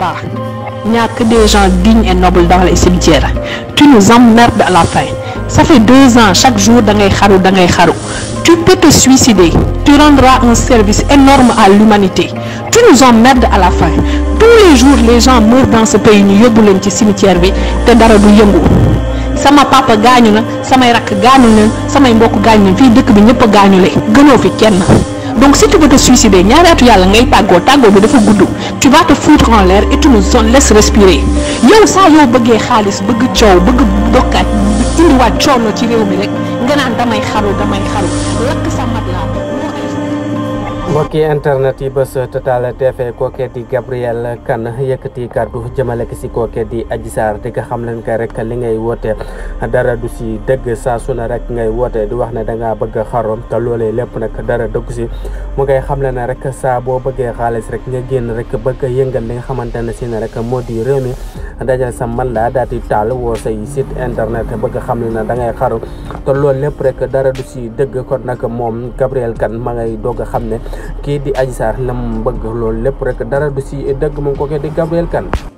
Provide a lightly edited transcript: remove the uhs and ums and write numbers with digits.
pas. Il n'y a que des gens dignes et nobles dans les cimetières. Tu nous emmerdes à la fin. Ça fait 2 ans, chaque jour, tu peux te suicider. Tu rendras un service énorme à l'humanité. Tu nous emmerdes à la fin. Tous les jours, les gens meurent dans ce pays. Nous yóbbu leen ci cimetière bi te dara du yëngu. Sama papa gaañu na, samay rakk gaañu na, samay mbokk gaañu na, fii dëkk bi ñëpp a gaañule gënoo fi kenn. Donc si tu veux te suicider ñaari atu yàlla ngay tàggoo bi dafa gudd. Tu vas te foutre en l'air et tu nous laisses respirer. yow saa yoo bëggee xaalis bëgg coow bëgg bokkaat indiwaat coono ci réew mi rek nga naan damay xaru lakk sa mat laa. mbokki internet yi bés Total TV kookee di Gabrielle Kane yëkkati kàddu jëmale si kookee di Adji Sarr di nga xam leen que rek li ngay woote dara du si dëgg saa su ne rek ngay woote di wax ne da ngaa bëgg a xarom te loolee lépp nag dara dëgg si mu ngay xam le ne rek saa boo bëggee xaalis rek nga génn rek bëgg a yëngal li nga xamante ne si ne rek moo di réew mi dajal sa man la daal di taal woo say site internet bëgg a xam le ne da ngay xaru te loolu lépp rek dara du si dëgg kon nag moom Gabrielle Kane ma ngay doog a xam ne kii di Adji Sarr la mu bëgg loolu lépp rek dara du si dëgg moom kookee di Gabrielle Kane